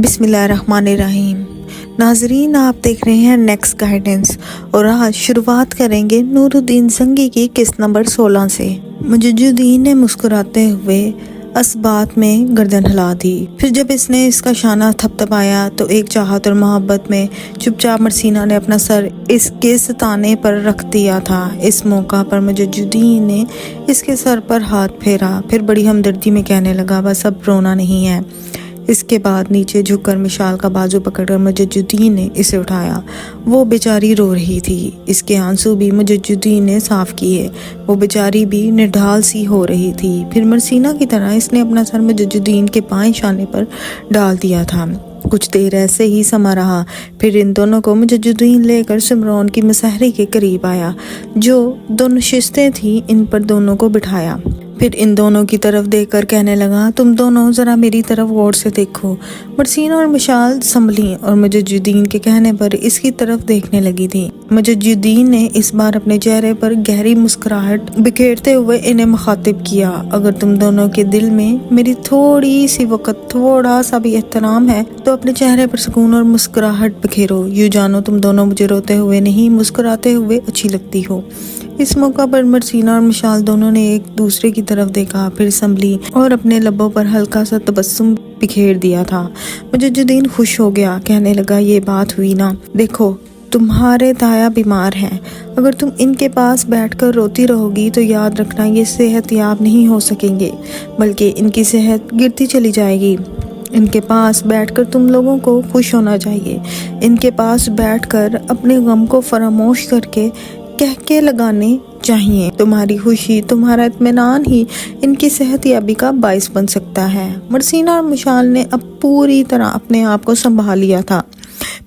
बिस्मिल्लाहिर्रहमानिर्रहीम। नाजरीन, आप देख रहे हैं नेक्स्ट गाइडेंस और आज शुरुआत करेंगे नूरुद्दीन जंगी की किस्त नंबर 16 से। मुजद्दुद्दीन ने मुस्कुराते हुए असबात में गर्दन हिला दी। फिर जब इसने इसका शाना थपथपाया तो एक चाहत और मोहब्बत में चुपचाप मरसीना ने अपना सर इसके सताने पर रख दिया था। इस मौका पर मुजद्दुद्दीन ने इसके सर पर हाथ फेरा, फिर बड़ी हमदर्दी में कहने लगा, बस अब रोना नहीं है। इसके बाद नीचे झुककर मिशाल का बाजू पकड़कर मुजद्दुद्दीन ने इसे उठाया। वो बेचारी रो रही थी। इसके आंसू भी मुजद्दुद्दीन ने साफ किए। वो बेचारी भी निढाल सी हो रही थी। फिर मरसीना की तरह इसने अपना सर मुजद्दुद्दीन के बाएं शाने पर डाल दिया था। कुछ देर ऐसे ही समा रहा। फिर इन दोनों को मुजद्दुद्दीन लेकर सिमरौन की मसहरी के करीब आया। जो दो नशिस्तें थी इन पर दोनों को बिठाया। फिर इन दोनों की तरफ देखकर कहने लगा, तुम दोनों जरा मेरी तरफ गौर से देखो। मरसीना और मिशाल संभली और मुजद्दुद्दीन के कहने पर इसकी तरफ देखने लगी थी। मुजद्दुद्दीन ने इस बार अपने चेहरे पर गहरी मुस्कुराहट बिखेरते हुए इन्हें मुखातिब किया, अगर तुम दोनों के दिल में मेरी थोड़ी सी वक्त थोड़ा सा भी एहतराम है तो अपने चेहरे पर सुकून और मुस्कुराहट बिखेरो। यूं जानो तुम दोनों मुझे रोते हुए नहीं मुस्कुराते हुए अच्छी लगती हो। इस मौका पर मरसीना और मिशाल दोनों ने एक दूसरे की तरफ देखा, फिर संभली और अपने लबों पर हल्का सा तबस्सुम बिखेर दिया था। मुजद्दुद्दीन खुश हो गया, कहने लगा, ये बात हुई ना। देखो, तुम्हारे ताया बीमार हैं। अगर तुम इनके पास बैठकर रोती रहोगी तो याद रखना ये सेहत याब नहीं हो सकेंगे, बल्कि इनकी सेहत गिरती चली जाएगी। इनके पास बैठकर तुम लोगों को खुश होना चाहिए। इनके पास बैठकर अपने गम को फरामोश करके कह के लगाने चाहिए। तुम्हारी खुशी, तुम्हारा इत्मीनान ही इनकी सेहत याबी का बाइस बन सकता है। मरसीना और मिशाल ने अब पूरी तरह अपने आप को संभाल लिया था।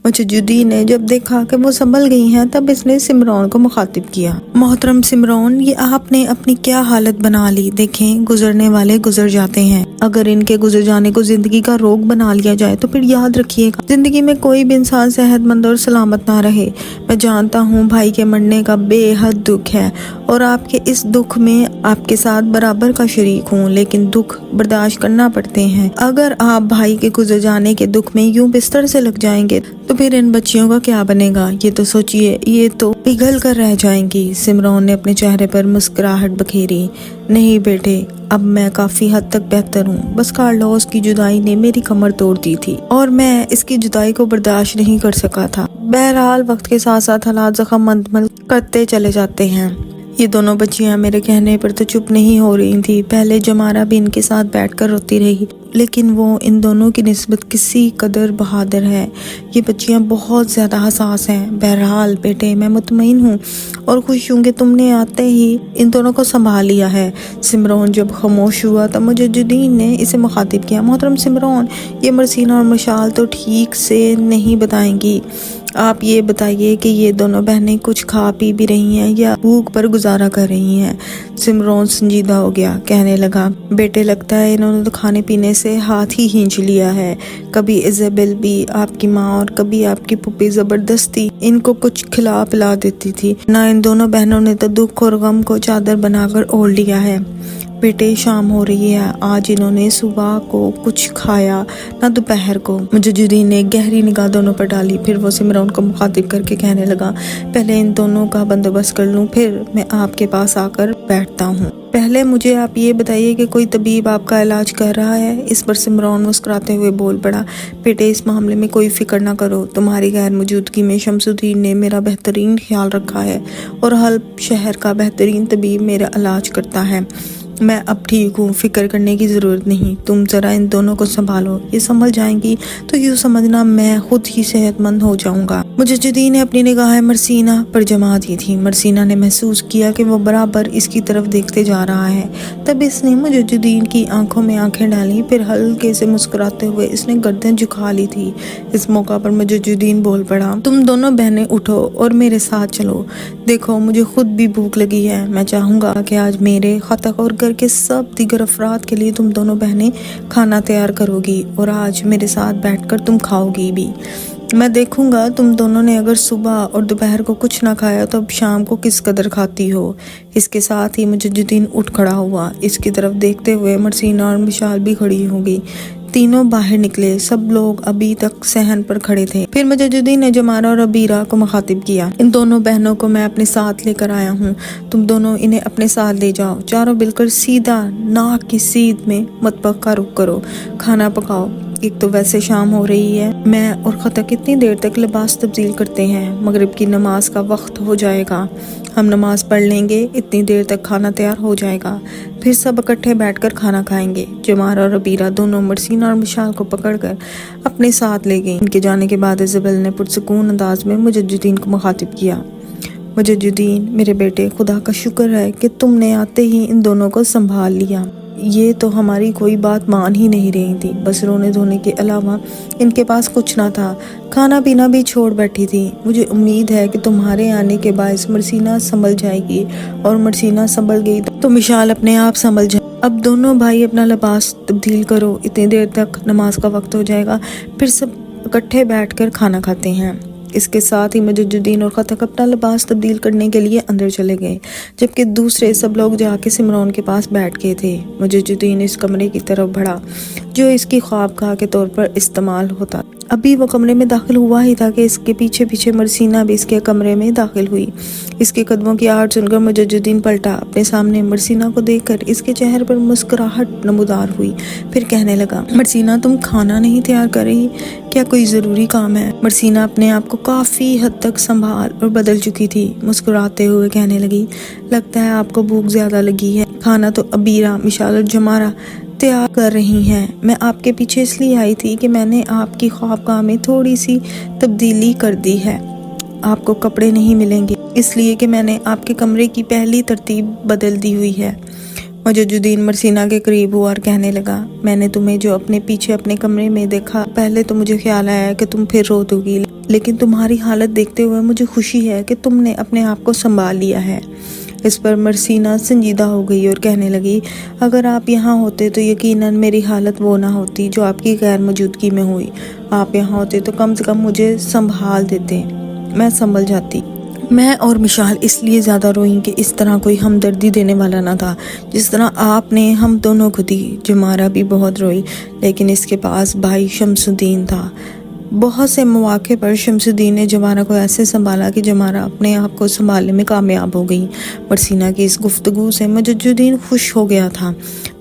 मुजद्दुद्दीन ने जब देखा कि वो संभल गई हैं तब इसने सिमरौन को मुखातिब किया, मोहतरम सिमरौन, ये आपने अपनी क्या हालत बना ली। देखें, गुजरने वाले गुजर जाते हैं। अगर इनके गुजर जाने को जिंदगी का रोग बना लिया जाए तो फिर याद रखिएगा, जिंदगी में कोई भी इंसान सेहतमंद और सलामत ना रहे। मैं जानता हूँ भाई के मरने का बेहद दुख है और आपके इस दुख में आपके साथ बराबर का शरीक हूँ, लेकिन दुख बर्दाश्त करना पड़ते हैं। अगर आप भाई के गुजर जाने के दुख में यूं बिस्तर से लग जाएंगे तो फिर इन बच्चियों का क्या बनेगा। ये तो सोचिए, ये तो पिघल कर रह जाएंगी। सिमरौन ने अपने चेहरे पर मुस्कुराहट बखेरी। नहीं बेटे, अब मैं काफी हद तक बेहतर हूँ। बस कार्लोस की जुदाई ने मेरी कमर तोड़ दी थी और मैं इसकी जुदाई को बर्दाश्त नहीं कर सका था। बहरहाल वक्त के साथ साथ हालात जख्म मंतमल करते चले जाते हैं। ये दोनों बच्चियां मेरे कहने पर तो चुप नहीं हो रही थी। पहले जमारा भी इनके साथ बैठकर रोती रही, लेकिन वो इन दोनों की निस्बत किसी कदर बहादुर है। ये बच्चियां बहुत ज़्यादा हसास हैं। बहरहाल बेटे, मैं मुतमईन हूँ और खुश हूँ कि तुमने आते ही इन दोनों को संभाल लिया है। सिमरौन जब खामोश हुआ तब मुजद्दुद्दीन ने इसे मुखातिब किया, मोहतरम सिमरौन, ये मरसीना और मिशाल तो ठीक से नहीं बताएंगी। आप ये बताइए कि ये दोनों बहनें कुछ खा पी भी रही हैं या भूख पर गुजारा कर रही हैं। सिमरौन संजीदा हो गया, कहने लगा, बेटे लगता है इन्होंने तो खाने पीने से हाथ ही खींच लिया है। कभी इज़ाबेल भी, आपकी माँ और कभी आपकी पुप्पी जबरदस्ती इनको कुछ खिला पिला देती थी ना। इन दोनों बहनों ने तो दुख और गम को चादर बनाकर ओढ़ लिया है। बेटे, शाम हो रही है। आज इन्होंने सुबह को कुछ खाया ना दोपहर को। मुजद्दुद्दीन ने गहरी निगाह दोनों पर डाली, फिर वो सिमरौन को मुखातिब करके कहने लगा, पहले इन दोनों का बंदोबस्त कर लूं, फिर मैं आपके पास आकर बैठता हूँ। पहले मुझे आप ये बताइए कि कोई तबीब आपका इलाज कर रहा है। इस पर सिमरौन मुस्कुराते हुए बोल पड़ा, बेटे, इस मामले में कोई फिक्र ना करो। तुम्हारी गैर मौजूदगी में शमसुद्दीन ने मेरा बेहतरीन ख्याल रखा है और हल्ब शहर का बेहतरीन तबीब मेरा इलाज करता है। मैं अब ठीक हूँ, फिक्र करने की ज़रूरत नहीं। तुम ज़रा इन दोनों को संभालो, ये संभल जाएंगी तो यूँ समझना मैं खुद ही सेहतमंद हो जाऊँगा। मुजद्दुद्दीन ने अपनी निगाहें मरसीना पर जमा दी थी। मरसीना ने महसूस किया कि वो बराबर इसकी तरफ देखते जा रहा है। तब इसने मुजद्दुद्दीन की आंखों में आंखें डाली, फिर हल्के से मुस्कुराते हुए इसने गर्दन झुका ली थी। इस मौका पर मुजद्दुद्दीन बोल पड़ा, तुम दोनों बहनें उठो और मेरे साथ चलो। देखो, मुझे खुद भी भूख लगी है। मैं चाहूँगा कि आज मेरे खतक और घर के सब दीगर अफराद के लिए तुम दोनों बहनें खाना तैयार करोगी और आज मेरे साथ बैठकर तुम खाओगी भी। मैं देखूंगा तुम दोनों ने अगर सुबह और दोपहर को कुछ ना खाया तो अब शाम को किस कदर खाती हो। इसके साथ ही मुजद्दुद्दीन उठ खड़ा हुआ। इसकी तरफ देखते हुए मरसीना और मिशाल भी खड़ी हो गई। तीनों बाहर निकले। सब लोग अभी तक सहन पर खड़े थे। फिर मुजद्दिदीन ने जमारा और अबीरा को मुखातिब किया, इन दोनों बहनों को मैं अपने साथ लेकर आया हूँ, तुम दोनों इन्हें अपने साथ ले जाओ। चारों मिलकर सीधा नाक की सीध में मतबख का रुख करो, खाना पकाओ। एक तो वैसे शाम हो रही है, मैं और खता कितनी देर तक लिबास तब्दील करते हैं, मगरिब की नमाज का वक्त हो जाएगा, हम नमाज पढ़ लेंगे, इतनी देर तक खाना तैयार हो जाएगा, फिर सब इकट्ठे बैठकर खाना खाएंगे। जमारा और अबीरा दोनों मरसीना और मिशाल को पकड़कर अपने साथ ले गई। इनके जाने के बाद इज़ाबेल ने पुरसुकून अंदाज में मुजद्दिदीन को मुखातिब किया, मुजद्दिदीन मेरे बेटे, खुदा का शुक्र है कि तुमने आते ही इन दोनों को संभाल लिया। ये तो हमारी कोई बात मान ही नहीं रही थी, बस रोने धोने के अलावा इनके पास कुछ ना था, खाना पीना भी छोड़ बैठी थी। मुझे उम्मीद है कि तुम्हारे आने के बायस मरसीना संभल जाएगी, और मरसीना संभल गई तो मिशाल अपने आप संभल जाए। अब दोनों भाई अपना लिबास तब्दील करो, इतनी देर तक नमाज का वक्त हो जाएगा, फिर सब इकट्ठे बैठकर खाना खाते हैं। इसके साथ ही मुजद्दिदीन और खतक अपना लिबास तब्दील करने के लिए अंदर चले गए, जबकि दूसरे सब लोग जाके सिमरौन के पास बैठ गए थे। मुजद्दिदीन इस कमरे की तरफ बढ़ा जो इसकी ख्वाबगाह के तौर पर इस्तेमाल होता। अभी वो कमरे में दाखिल हुआ ही था कि इसके पीछे पीछे मरसीना भी इसके कमरे में दाखिल हुई। इसके कदमों की आहट सुनकर मुजद्दिदीन पलटा। अपने सामने मरसीना को देखकर इसके चेहरे पर मुस्कुराहट नमूदार हुई। फिर कहने लगा, मरसीना तुम खाना नहीं तैयार कर रही, क्या कोई ज़रूरी काम है? मरसीना अपने आप को काफ़ी हद तक संभाल और बदल चुकी थी। मुस्कुराते हुए कहने लगी, लगता है आपको भूख ज़्यादा लगी है, खाना तो अबीरा, मिशाल और जमारा तैयार कर रही हैं। मैं आपके पीछे इसलिए आई थी कि मैंने आपकी ख्वाबगाह में थोड़ी सी तब्दीली कर दी है। आपको कपड़े नहीं मिलेंगे, इसलिए कि मैंने आपके कमरे की पहली तरतीब बदल दी हुई है। मुजद्दिदीन मरसीना के करीब हुआ और कहने लगा, मैंने तुम्हें जो अपने पीछे अपने कमरे में देखा, पहले तो मुझे ख्याल आया कि तुम फिर रो दोगी, लेकिन तुम्हारी हालत देखते हुए मुझे खुशी है कि तुमने अपने आप को संभाल लिया है। इस पर मरसीना संजीदा हो गई और कहने लगी, अगर आप यहाँ होते तो यकीनन मेरी हालत वो ना होती जो आपकी गैर मौजूदगी में हुई। आप यहाँ होते तो कम से कम मुझे संभाल देते, मैं संभल जाती। मैं और मिशाल इसलिए ज़्यादा रोई कि इस तरह कोई हमदर्दी देने वाला ना था जिस तरह आपने हम दोनों को दी। जमारा भी बहुत रोई, लेकिन इसके पास भाई शमसुद्दीन था। बहुत से मौके पर शमसुद्दीन ने जमारा को ऐसे संभाला कि जमारा अपने आप को संभालने में कामयाब हो गई। मरसीना की इस गुफ्तगू से मुजद्दिदीन खुश हो गया था।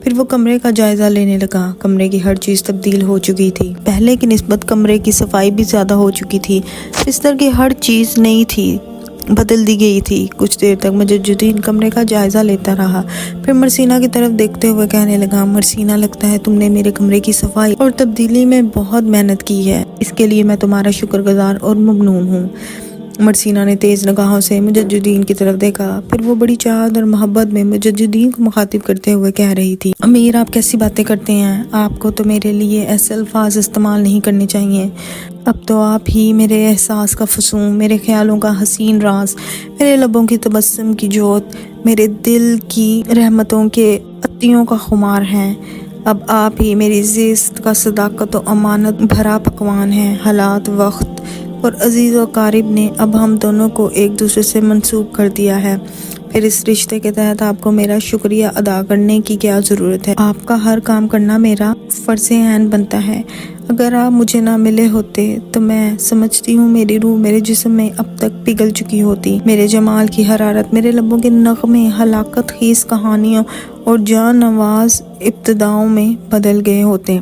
फिर वो कमरे का जायज़ा लेने लगा। कमरे की हर चीज़ तब्दील हो चुकी थी, पहले की निस्बत कमरे की सफाई भी ज़्यादा हो चुकी थी। बिस्तर की हर चीज़ नई थी, बदल दी गई थी। कुछ देर तक मुजद्दिदीन कमरे का जायज़ा लेता रहा, फिर मरसीना की तरफ देखते हुए कहने लगा, मरसीना लगता है तुमने मेरे कमरे की सफाई और तब्दीली में बहुत मेहनत की है, इसके लिए मैं तुम्हारा शुक्रगुजार और ममनून हूँ। मरसीना ने तेज़ निगाहों से मुजद्दिदीन की तरफ देखा, फिर वो बड़ी चाहत और मोहब्बत में मुजद्दिदीन को मुखातिब करते हुए कह रही थी, अमीर आप कैसी बातें करते हैं, आपको तो मेरे लिए ऐसे अल्फाज इस्तेमाल नहीं करने चाहिए। अब तो आप ही मेरे एहसास का फसूम, मेरे ख्यालों का हसीन राज, मेरे लबों की तबस्सुम की जोत, मेरे दिल की रहमतों के अत्तियों का खुमार हैं। अब आप ही मेरी ज़िस्त का सदाकत और अमानत भरा पकवान है। हालात, वक्त और अजीज़ व कारिब ने अब हम दोनों को एक दूसरे से मंसूब कर दिया है। फिर इस रिश्ते के तहत आपको मेरा शुक्रिया अदा करने की क्या ज़रूरत है? आपका हर काम करना मेरा फ़र्ज़ ऐन बनता है। अगर आप मुझे ना मिले होते तो मैं समझती हूँ मेरी रूह मेरे जिस्म में अब तक पिघल चुकी होती। मेरे जमाल की हरारत, मेरे लबों के नग़मे हलाकत खीस कहानियों और जान नवाज इब्तिदाओं में बदल गए होते।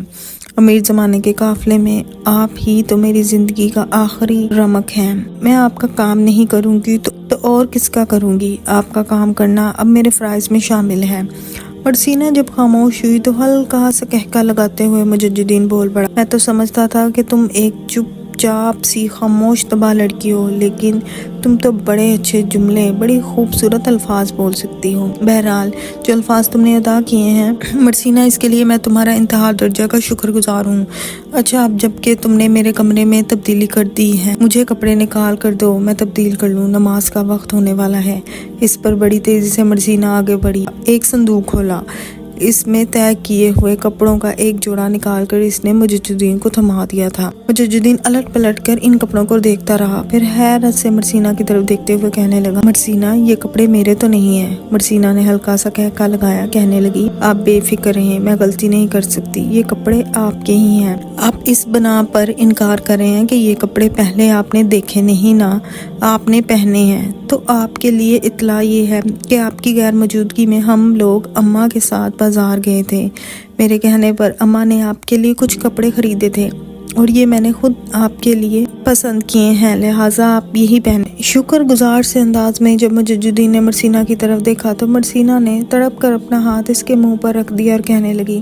अमीर ज़माने के काफ़िले में आप ही तो मेरी ज़िंदगी का आखिरी रमक हैं। मैं आपका काम नहीं करूँगी तो और किसका करूँगी? आपका काम करना अब मेरे फ़राइज़ में शामिल है। मरसीना जब खामोश हुई तो हल्का सा कहका लगाते हुए मुजद्दिदीन बोल पड़ा, मैं तो समझता था कि तुम एक चुपचाप सी खामोश तबाह लड़की हो, लेकिन तुम तो बड़े अच्छे जुमले, बड़ी खूबसूरत अल्फाज बोल सकती हो। बहरहाल जो अल्फाज तुमने अदा किए हैं मरसीना, इसके लिए मैं तुम्हारा इंतहा दर्जा का शुक्रगुजार हूँ। अच्छा, अब जबकि तुमने मेरे कमरे में तब्दीली कर दी है, मुझे कपड़े निकाल कर दो, मैं तब्दील कर लूँ, नमाज का वक्त होने वाला है। इस पर बड़ी तेज़ी से मरसीना आगे बढ़ी, एक संदूक खोला, اس میں طے کیے ہوئے کپڑوں کا ایک جوڑا نکال کر اس نے مجد الدین کو تھما دیا تھا۔ مجد الدین الٹ پلٹ کر ان کپڑوں کو دیکھتا رہا، پھر حیرت سے مرسینہ کی طرف دیکھتے ہوئے کہنے لگا، مرسینہ یہ کپڑے میرے تو نہیں ہیں۔ مرسینہ نے ہلکا سا کہکا لگایا، کہنے لگی، آپ بے فکر رہیں، میں غلطی نہیں کر سکتی، یہ کپڑے آپ کے ہی ہیں۔ آپ اس بنا پر انکار کر رہے ہیں کہ یہ کپڑے پہلے آپ نے دیکھے نہیں نا، آپ نے پہنے ہیں۔ تو آپ کے لیے اطلاع یہ ہے کہ آپ کی غیر موجودگی میں ہم لوگ اماں کے ساتھ بازار گئے تھے۔ میرے کہنے پر اماں نے آپ کے لیے کچھ کپڑے خریدے تھے اور یہ میں نے خود آپ کے لیے پسند کیے ہیں، لہٰذا آپ یہی پہنے۔ شکر گزار سے انداز میں جب مجد الدین نے مرسینہ کی طرف دیکھا تو مرسینہ نے تڑپ کر اپنا ہاتھ اس کے منہ پر رکھ دیا اور کہنے لگی،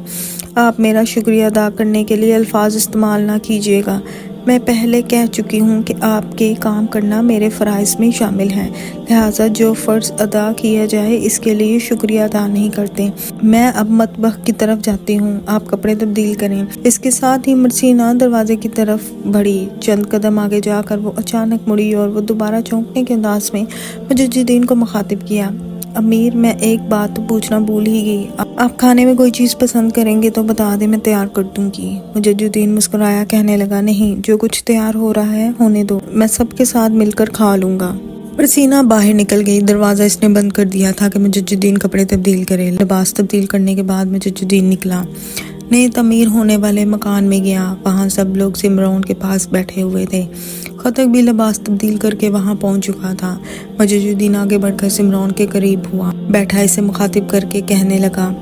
آپ میرا شکریہ ادا کرنے کے لیے الفاظ استعمال نہ کیجیے گا۔ میں پہلے کہہ چکی ہوں کہ آپ کے کام کرنا میرے فرائض میں شامل ہے، لہٰذا جو فرض ادا کیا جائے اس کے لیے شکریہ ادا نہیں کرتے۔ میں اب مطبخ کی طرف جاتی ہوں، آپ کپڑے تبدیل کریں۔ اس کے ساتھ ہی مرسینہ دروازے کی طرف بڑھی۔ چند قدم آگے جا کر وہ اچانک مڑی اور وہ دوبارہ چونکنے کے انداز میں مجد الدین کو مخاطب کیا، امیر میں ایک بات پوچھنا بھول ہی گئی، آپ کھانے میں کوئی چیز پسند کریں گے تو بتا دیں، میں تیار کر دوں گی۔ مجد الدین مسکرایا، کہنے لگا، نہیں، جو کچھ تیار ہو رہا ہے ہونے دو، میں سب کے ساتھ مل کر کھا لوں گا۔ مرسینہ باہر نکل گئی۔ دروازہ اس نے بند کر دیا تھا کہ مجد الدین کپڑے تبدیل کرے۔ لباس تبدیل کرنے کے بعد مجد الدین نکلا، نئے تعمیر ہونے والے مکان میں گیا۔ وہاں سب لوگ سمرون کے پاس بیٹھے ہوئے تھے۔ خطک بھی لباس تبدیل کر کے وہاں پہنچ چکا تھا۔ مجد الدین آگے بڑھ کر سمرون کے قریب ہوا، بیٹھا اسے مخاطب کر کے کہنے لگا،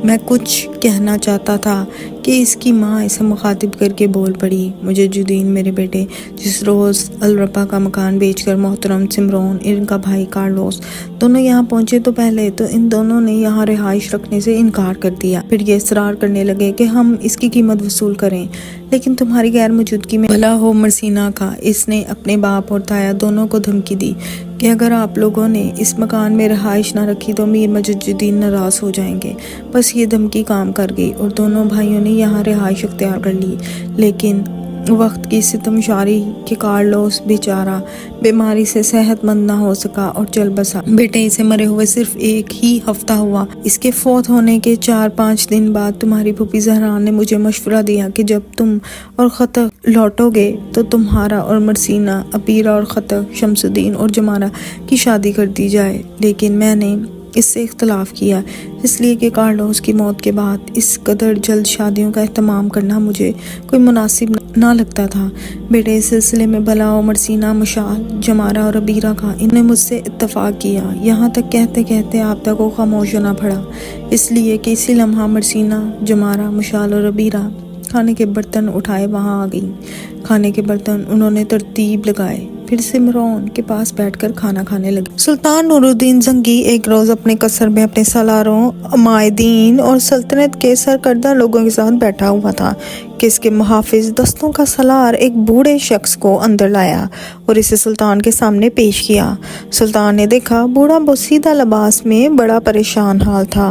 میں کچھ کہنا چاہتا تھا کہ اس کی ماں اسے مخاطب کر کے بول پڑی، مجد الدین میرے بیٹے، جس روز الرپا کا مکان بیچ کر محترم سمرون، ان کا بھائی کارلوس دونوں یہاں پہنچے تو پہلے تو ان دونوں نے یہاں رہائش رکھنے سے انکار کر دیا، پھر یہ اصرار کرنے لگے کہ ہم اس کی قیمت وصول کریں، لیکن تمہاری غیر موجودگی میں بھلا ہو مرسینہ کا اس نے اپنے باپ اور تایا دونوں کو دھمکی دی کہ اگر آپ لوگوں نے اس مکان میں رہائش نہ رکھی تو امیر مجد الدین ناراض ہو جائیں گے۔ بس یہ دھمکی کام کر گئی اور دونوں بھائیوں نے یہاں رہائش اختیار کر لی، لیکن وقت کی ستم شاری کہ کارلوس بیچارہ بیماری سے صحت مند نہ ہو سکا اور چل بسا۔ بیٹے اسے مرے ہوئے صرف ایک ہی ہفتہ ہوا۔ اس کے فوت ہونے کے 4-5 دن بعد تمہاری پھوپھی زہرا نے مجھے مشورہ دیا کہ جب تم اور خطک لوٹو گے تو تمہارا اور مرسینہ، عبیرہ اور خطک، شمس الدین اور جمارہ کی شادی کر دی جائے، لیکن میں نے اس سے اختلاف کیا، اس لیے کہ کارلوس کی موت کے بعد اس قدر جلد شادیوں کا اہتمام کرنا مجھے کوئی مناسب نہ لگتا تھا۔ بیٹے اس سلسلے میں بھلا ہو مرسینہ، مشال، جمارہ اور عبیرہ کا انہوں نے مجھ سے اتفاق کیا، یہاں تک کہتے کہتے آپ تک کو خاموش ہونا پڑا، اس لیے کہ اسی لمحہ مرسینہ، جمارہ، مشال اور عبیرہ کھانے کے برتن اٹھائے وہاں آ گئیں۔ کھانے کے برتن انہوں نے ترتیب لگائے، پھر سمرون کے پاس بیٹھ کر کھانا کھانے لگے۔ سلطان نور الدین زنگی ایک روز اپنے قصر میں اپنے سالاروں، عمائدین اور سلطنت کے سرکردہ لوگوں کے ساتھ بیٹھا ہوا تھا کہ اس کے محافظ دستوں کا سالار ایک بوڑھے شخص کو اندر لایا اور اسے سلطان کے سامنے پیش کیا۔ سلطان نے دیکھا بوڑھا بوسیدہ لباس میں بڑا پریشان حال تھا،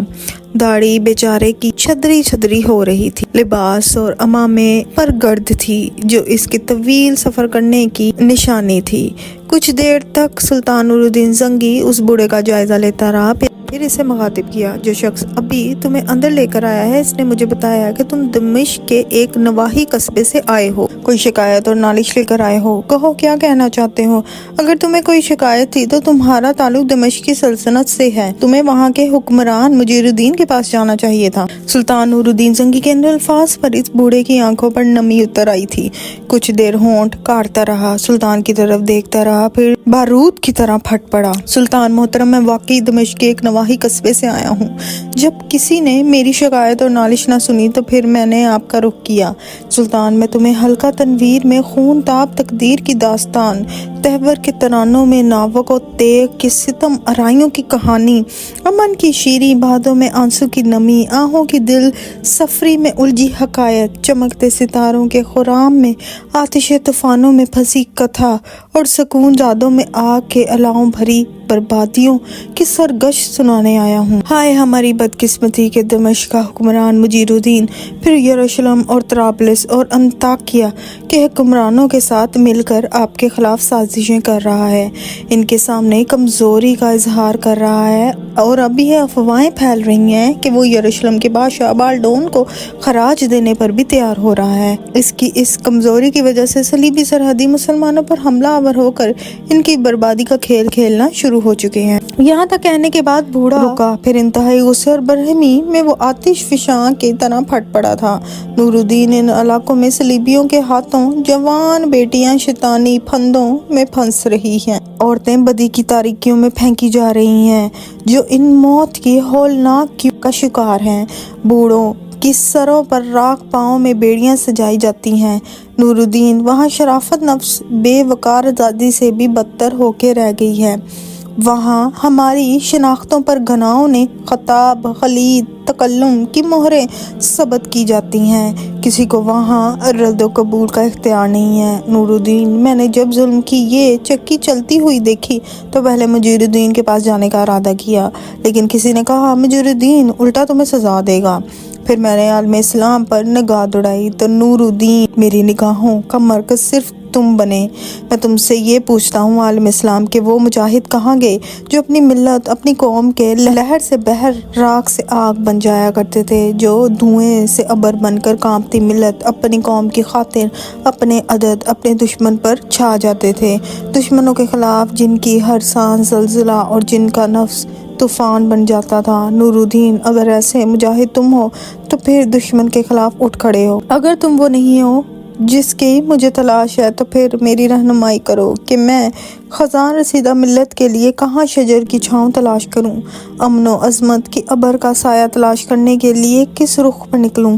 داڑھی بیچارے کی چھدری چھدری ہو رہی تھی، لباس اور عمامے پر گرد تھی جو اس کے طویل سفر کرنے کی نشانی تھی۔ کچھ دیر تک سلطان نور الدین زنگی اس بوڑھے کا جائزہ لیتا رہا، پھر اسے مخاطب کیا، جو شخص ابھی تمہیں اندر لے کر آیا ہے اس نے مجھے بتایا کہ تم دمشق کے ایک نواحی قصبے سے آئے ہو، کوئی شکایت اور نالش لے کر آئے ہو، کہو کیا کہنا چاہتے ہو؟ اگر تمہیں کوئی شکایت تھی تو تمہارا تعلق دمشق کی سلطنت سے ہے، تمہیں وہاں کے حکمران مجیر الدین کے پاس جانا چاہیے تھا۔ سلطان نور الدین زنگی کے ان الفاظ پر اس بوڑھے کی آنکھوں پر نمی اتر آئی تھی۔ کچھ دیر ہونٹ کاٹتا رہا، سلطان کی طرف دیکھتا رہا، پھر بارود کی طرح پھٹ پڑا، سلطان محترم، میں واقعی دمشق کے ایک نواحی قصبے سے آیا ہوں۔ جب کسی نے میری شکایت اور نالش نہ سنی تو پھر میں نے آپ کا رخ کیا۔ سلطان، میں تمہیں حلقہ تنویر میں خون تاب تقدیر کی داستان، تہور کے ترانوں میں ناوک و تیغ کے ستم آرائیوں کی کہانی، امن کی شیریں بادوں میں آنسو کی نمی، آہوں کی دل سفری میں الجھی حکایت، چمکتے ستاروں کے خرام میں آتش طوفانوں میں پھنسی کتھا اور سکون زادوں میں آگ کے الاؤں بھری بربادیوں کی سرگشت سنانے آیا ہوں۔ ہائے ہماری بدقسمتی کہ دمشق کا حکمران مجیر الدین پھر یروشلم اور طرابلس اور انطاکیہ کے حکمرانوں کے ساتھ مل کر آپ کے خلاف سازشیں کر رہا ہے، ان کے سامنے کمزوری کا اظہار کر رہا ہے، اور اب یہ افواہیں پھیل رہی ہیں کہ وہ یروشلم کے بادشاہ بالڈون کو خراج دینے پر بھی تیار ہو رہا ہے۔ اس کمزوری کی وجہ سے صلیبی سرحدی مسلمانوں پر حملہ آور ہو کر ان کی بربادی کا کھیل کھیلنا شروع ہو چکے ہیں۔ یہاں تک کہنے کے بعد بوڑھا رکا، پھر انتہائی غصے اور برہمی میں وہ آتش فشاں کی طرح پھٹ پڑا تھا۔ نور الدین ان علاقوں میں صلیبیوں کے ہاتھوں جوان بیٹیاں شیطانی پھندوں میں پھنس رہی ہیں، عورتیں بدی کی تاریکیوں میں پھینکی جا رہی ہیں جو ان موت کی ہولناک کیوں کا شکار ہیں، بوڑھوں کی سروں پر راکھ پاؤں میں بیڑیاں سجائی جاتی ہیں۔ نور الدین وہاں شرافت نفس بے وقار آزادی سے بھی بدتر ہو کے رہ گئی ہے۔ وہاں ہماری شناختوں پر گناہوں نے خطاب، خلید، تکلم کی مہریں ثبت کی جاتی ہیں، کسی کو وہاں رد و قبول کا اختیار نہیں ہے۔ نور الدین، میں نے جب ظلم کی یہ چکی چلتی ہوئی دیکھی تو پہلے مجیر الدین کے پاس جانے کا ارادہ کیا، لیکن کسی نے کہا مجیر الدین الٹا تمہیں سزا دے گا۔ پھر میں نے عالم اسلام پر نگاہ دوڑائی تو نور الدین میری نگاہوں کا مرکز صرف تم بنے۔ میں تم سے یہ پوچھتا ہوں عالم اسلام کہ وہ مجاہد کہاں گئے جو اپنی ملت، اپنی قوم کے لہر سے بحر، راکھ سے آگ بن جایا کرتے تھے، جو دھوئیں سے ابر بن کر کانپتی ملت اپنی قوم کی خاطر اپنے عدد اپنے دشمن پر چھا جاتے تھے، دشمنوں کے خلاف جن کی ہر سانس زلزلہ اور جن کا نفس طوفان بن جاتا تھا۔ نور الدین، اگر ایسے مجاہد تم ہو تو پھر دشمن کے خلاف اٹھ کھڑے ہو، اگر تم وہ نہیں ہو جس کی مجھے تلاش ہے تو پھر میری رہنمائی کرو کہ میں خزاں رسیدہ ملت کے لیے کہاں شجر کی چھاؤں تلاش کروں، امن و عظمت کی ابر کا سایہ تلاش کرنے کے لیے کس رخ پر نکلوں۔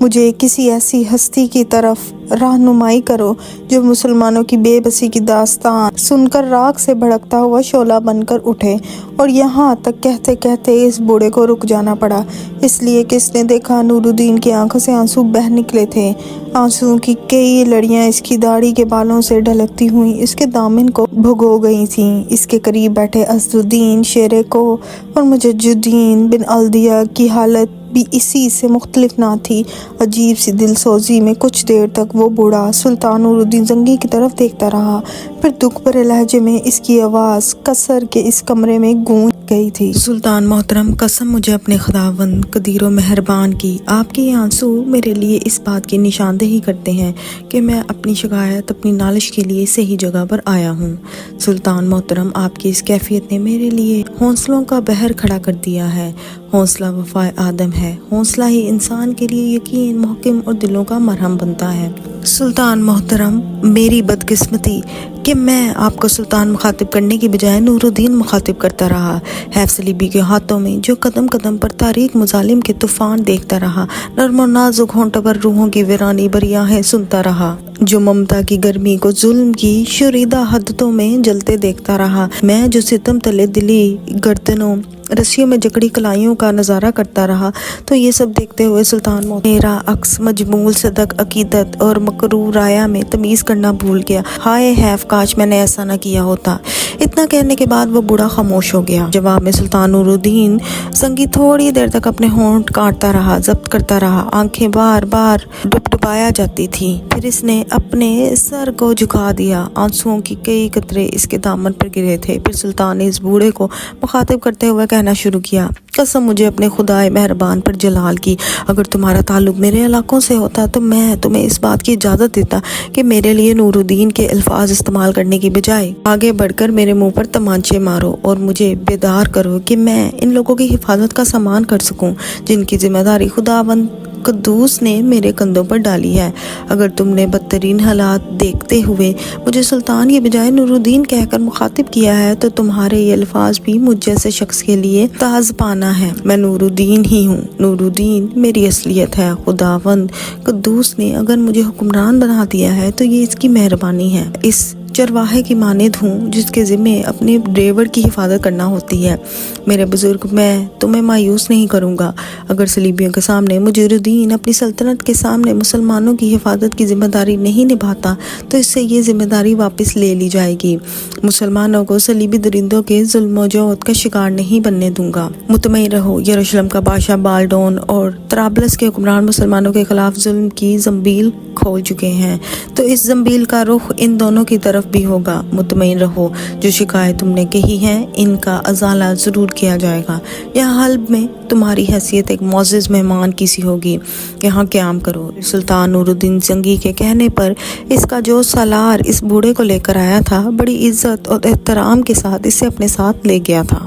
مجھے کسی ایسی ہستی کی طرف رہنمائی کرو جو مسلمانوں کی بے بسی کی داستان سن کر راکھ سے بھڑکتا ہوا شعلہ بن کر اٹھے۔ اور یہاں تک کہتے کہتے اس بوڑھے کو رک جانا پڑا، اس لیے کہ اس نے دیکھا نور الدین کی آنکھوں سے آنسو بہہ نکلے تھے، آنسو کی کئی لڑیاں اس کی داڑھی کے بالوں سے ڈھلکتی ہوئی اس کے دامن کو بھگو گئی تھیں۔ اس کے قریب بیٹھے اسد الدین شیر کو اور مجد الدین بن الدیہ کی حالت بھی اسی سے مختلف نہ تھی۔ عجیب سی دل سوزی میں کچھ دیر تک وہ بوڑھا سلطان نور الدین زنگی کی طرف دیکھتا رہا، پھر دکھ بھرے لہجے میں اس کی آواز قصر کے اس کمرے میں گونج گئی تھی۔ سلطان محترم، قسم مجھے اپنے خداوند قدیر و مہربان کی، آپ کے یہ آنسو میرے لیے اس بات کی نشاندہی کرتے ہیں کہ میں اپنی شکایت، اپنی نالش کے لیے صحیح جگہ پر آیا ہوں۔ سلطان محترم، آپ کی اس کیفیت نے میرے لیے حوصلوں کا بحر کھڑا کر دیا ہے۔ حوصلہ وفائے آدم ہے، حوصلہ ہی انسان کے لیے یقین، محکم اور دلوں کا مرہم بنتا ہے۔ سلطان محترم، میری بدقسمتی کہ میں آپ کو سلطان مخاطب کرنے کی بجائے نور الدین مخاطب کرتا رہا۔ حیف صلیبی کے ہاتھوں میں جو قدم قدم پر تاریک مظالم کے طوفان دیکھتا رہا، نرم و نازک ہونٹوں پر روحوں کی ویرانی بھری آہیں سنتا رہا، جو ممتا کی گرمی کو ظلم کی شوریدہ حدتوں میں جلتے دیکھتا رہا، میں جو ستم تلے دلی گردنوں رسیوں میں جکڑی کلائیوں کا نظارہ کرتا رہا، تو یہ سب دیکھتے ہوئے سلطان میرا عکس مجمول صدق عقیدت اور مکرور رایا میں تمیز کرنا بھول گیا۔ ہائے حیف، کاش میں نے ایسا نہ کیا ہوتا۔ اتنا کہنے کے بعد وہ بوڑھا خاموش ہو گیا۔ جواب میں سلطان نور الدین زنگی تھوڑی دیر تک اپنے ہونٹ کاٹتا رہا، ضبط کرتا رہا، آنکھیں بار بار ڈبڈبایا جاتی تھی، پھر اس نے اپنے سر کو جھکا دیا، آنسوؤں کی کئی قطرے اس کے دامن پر گرے تھے۔ پھر سلطان نے اس بوڑھے کو مخاطب کرتے ہوئے کہنا شروع کیا، قسم مجھے اپنے خدائے مہربان پر جلال کی، اگر تمہارا تعلق میرے علاقوں سے ہوتا تو میں تمہیں اس بات کی اجازت دیتا کہ میرے لیے نور الدین کے الفاظ استعمال کرنے کی بجائے آگے بڑھ کر میرے منہ پر تمانچے مارو اور مجھے بیدار کرو کہ میں ان لوگوں کی حفاظت کا سامان کر سکوں جن کی ذمہ داری خداوند قدوس نے میرے کندھوں پر ڈالی ہے۔ اگر تم نے بدترین حالات دیکھتے ہوئے مجھے سلطان کی بجائے نور الدین کہہ کر مخاطب کیا ہے تو تمہارے یہ الفاظ بھی مجھ جیسے شخص کے لیے تعزپانہ ہے۔ میں نور الدین ہی ہوں، نور الدین میری اصلیت ہے۔ خداوند قدوس نے اگر مجھے حکمران بنا دیا ہے تو یہ اس کی مہربانی ہے۔ اس چرواہے کی مانند ہوں جس کے ذمے اپنے ڈریور کی حفاظت کرنا ہوتی ہے۔ میرے بزرگ، میں تمہیں مایوس نہیں کروں گا۔ اگر صلیبیوں کے سامنے مجاہدین اپنی سلطنت کے سامنے مسلمانوں کی حفاظت کی ذمہ داری نہیں نبھاتا تو اس سے یہ ذمہ داری واپس لے لی جائے گی۔ مسلمانوں کو صلیبی درندوں کے ظلم و جور کا شکار نہیں بننے دوں گا۔ مطمئن رہو، یروشلم کا بادشاہ بالڈون اور طرابلس کے حکمران مسلمانوں کے خلاف ظلم کی زنبیل کھول چکے ہیں، تو اس زنبیل کا رخ ان دونوں کی طرف بھی ہوگا۔ مطمئن رہو، جو شکایت تم نے کہی ہے ان کا ازالہ ضرور کیا جائے گا۔ یہاں حلب میں تمہاری حیثیت ایک معزز مہمان کی سی ہوگی، یہاں قیام کرو۔ سلطان نور الدین زنگی کے کہنے پر اس کا جو سالار اس بوڑھے کو لے کر آیا تھا، بڑی عزت اور احترام کے ساتھ اسے اپنے ساتھ لے گیا تھا۔